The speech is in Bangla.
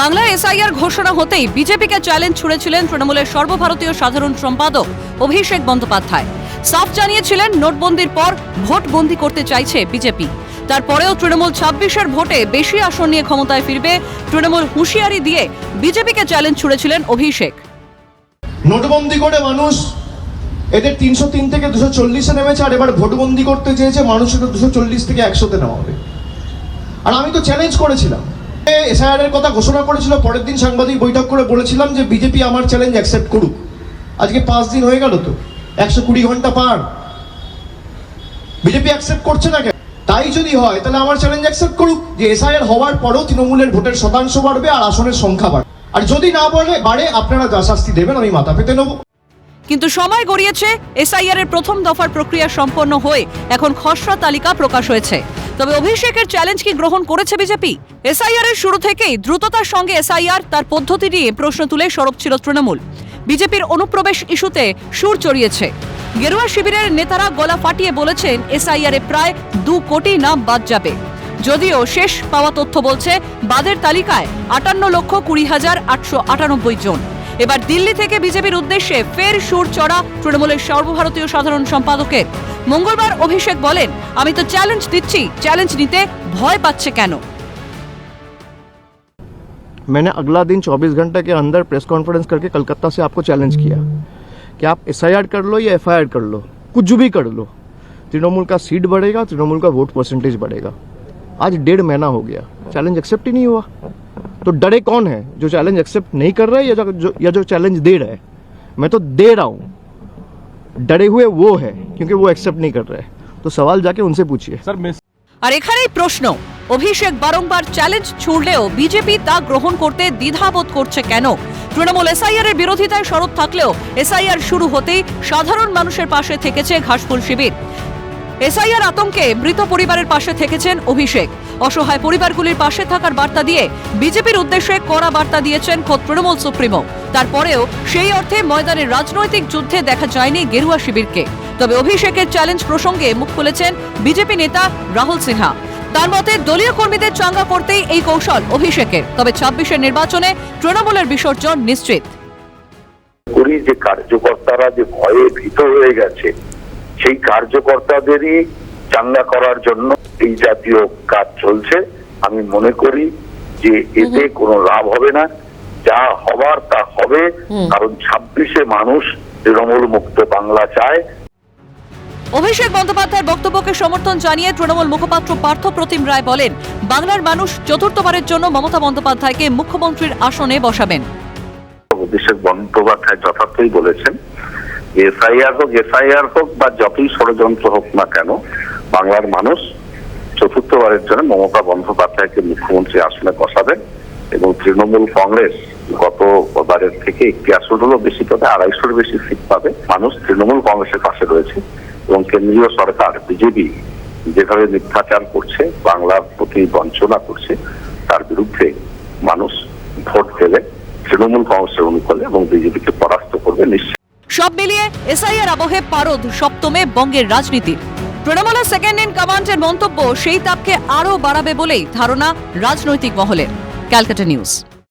বাংলায় এসআইআর ঘোষণা হতেই বিজেপিকে চ্যালেঞ্জ ছুড়েছিলেন তৃণমূলের সর্বভারতীয় সাধারণ সম্পাদক অভিষেক বন্দ্যোপাধ্যায়। সাফ জানিয়েছিলেন নোটবন্দির পর ভোটবন্দি করতে চাইছে বিজেপি। তারপরেও তৃণমূল 26-এর ভোটে বেশি আসন নিয়ে ক্ষমতায় ফিরবে তৃণমূল হুঁশিয়ারি দিয়ে বিজেপিকে চ্যালেঞ্জ ছুড়েছিলেন অভিষেক। নোটবন্দি করে মানুষ এদের 303 থেকে 240-এ নেমেছে, আর এবার ভোটবন্দি করতে চেয়েছে মানুষ এটা 240 থেকে 100-তে নেওয়া হবে। আর আমি তো চ্যালেঞ্জ করেছিলাম, এসআইআর এর কথা ঘোষণা করেছিল, পরের দিন সাংবাদিক বৈঠক করে বলেছিলাম যে বিজেপি আমার চ্যালেঞ্জ অ্যাকসেপ্ট করুক। আজকে 5 দিন হয়ে গেল, তো 120 ঘন্টা পার, বিজেপি অ্যাকসেপ্ট করছে না কেন? তাই যদি হয় তাহলে আমার চ্যালেঞ্জ অ্যাকসেপ্ট করুক যে এসআইআর হওয়ার পরেও তৃণমূলের ভোটের শতাংশ বাড়বে আর আসনের সংখ্যা বাড়বে, আর যদি না বাড়ে আপনারা যা শাস্তি দেবেন আমি মাথা পেতে নেব। কিন্তু সময় গড়িয়েছে, এসআইআর এর প্রথম দফার প্রক্রিয়া সম্পন্ন হয়ে এখন খসড়া তালিকা প্রকাশ হয়েছে। তবে অভিষেকের চ্যালেঞ্জ কি গ্রহণ করেছে বিজেপি? এসআইআর এর শুরু থেকেই দ্রুততার সঙ্গে এসআইআর তার পদ্ধতি নিয়ে প্রশ্ন তুলে সরব ছিল তৃণমূল। বিজেপির অনুপ্রবেশ ইস্যুতে সুর চড়িয়েছে। গেরুয়া শিবিরের নেতারা গলা ফাটিয়ে বলেছেন এসআইআর এ প্রায় 2 কোটি নাম বাদ যাবে। যদিও শেষ পাওয়া তথ্য বলছে বাদের তালিকায় 58,20,898 জন। এবার দিল্লি থেকে বিজেপির উদ্দেশ্যে ফের সুর চড়া তৃণমূলের সর্বভারতীয় সাধারণ সম্পাদকের। মঙ্গলবার অভিষেক বলেন, আমি তো চ্যালেঞ্জ দিচ্ছি, চ্যালেঞ্জ নিতে ভয় পাচ্ছে কেন? मैंने अगला दिन 24 घंटे के अंदर प्रेस कॉन्फ्रेंस करके कलकत्ता से आपको चैलेंज किया कि आप एसआईआर कर लो या एफआईआर कर लो, कुछ भी कर लो, तृणमूल का सीट बढ़ेगा, तृणमूल का वोट परसेंटेज बढ़ेगा। आज 1.5 महीना हो गया, चैलेंज एक्सेप्ट ही नहीं हुआ। तो डरे कौन है? जो चैलेंज एक्सेप्ट नहीं कर रहा है या जो चैलेंज दे रहा है? मैं तो दे रहा हूँ, डरे हुए वो है क्योंकि वो एक्सेप्ट नहीं कर रहे हैं। तो सवाल जाके उनसे पूछिए। আর এখানেই প্রশ্ন, অভিষেক বারংবার চ্যালেঞ্জ ছুড়লেও বিজেপি তা গ্রহণ করতে দ্বিধাবোধ করছে কেন? তৃণমূল এসআইআর এর বিরোধিতায় সরব থাকলেও এসআইআর শুরু হতেই সাধারণ মানুষের পাশে থেকেছে ঘাসফুল শিবির। এসআইআর আতঙ্কে মৃত পরিবারের পাশে থেকেছেন অভিষেক। অসহায় পরিবারগুলির পাশে থাকার বার্তা দিয়ে বিজেপির উদ্দেশ্যে কড়া বার্তা দিয়েছেন খোদ তৃণমূল সুপ্রিমো। তারপরেও সেই অর্থে ময়দানের রাজনৈতিক যুদ্ধে দেখা যায়নি গেরুয়া শিবিরকে। তবে অভিষেকের চ্যালেঞ্জ প্রসঙ্গে মুখ খুলেছেন বিজেপি নেতা রাহুল সিনহা। তার মতে দলীয় কর্মীদের চাঙ্গা করতেই এই কৌশল অভিষেকের। তবে 26-এর নির্বাচনে তৃণমূলের বিসর্জন নিশ্চিত। যে কার্যকর্তারা যে ভয়ে ভীত হয়ে গেছে, সেই কার্যকর্তাদেরই চাঙ্গা করার জন্য এই জাতীয় কাজ চলছে। আমি মনে করি যে এতে কোনো লাভ হবে না, যা হবার তা হবে, কারণ 26-এ মানুষ তৃণমূল মুক্ত বাংলা চায়। অভিষেক বন্দ্যোপাধ্যায়ের বক্তব্যকে সমর্থন জানিয়ে তৃণমূল মুখপাত্র পার্থ প্রতিম রায় বলেন, বাংলার মানুষ চতুর্থবারের জন্য মমতা বন্দ্যোপাধ্যায়কে মুখ্যমন্ত্রীর আসনে বসাবেন। অভিষেক বন্দ্যোপাধ্যায় যথার্থই বলেছেন, এসআইআর হোক বা যতই ষড়যন্ত্র হোক না কেন, বাংলার মানুষ চতুর্থবারের জন্য মমতা বন্দ্যোপাধ্যায়কে মুখ্যমন্ত্রী আসনে বসাবেন। এবং তৃণমূল কংগ্রেস গতবারের থেকে একটি আসন হলো বেশি পাবে, 250-এর বেশি সিট পাবে। মানুষ তৃণমূল কংগ্রেসের পাশে রয়েছে এবং কেন্দ্রীয় সরকার বিজেপি যেভাবে মিথ্যাচার করছে, বাংলার প্রতি বঞ্চনা করছে, তার বিরুদ্ধে মানুষ ভোট দেবে তৃণমূল কংগ্রেসের অনুকূলে এবং বিজেপিকে পরাস্ত করবে নিশ্চয়। সব মিলিয়ে এসআইআর আবহে পারদ সপ্তমে বঙ্গের রাজনীতির। তৃণমূলের সেকেন্ড ইন কমান্ডের মন্তব্য সেই তাপকে আরও বাড়াবে বলেই ধারণা রাজনৈতিক মহলের। ক্যালকাটা নিউজ।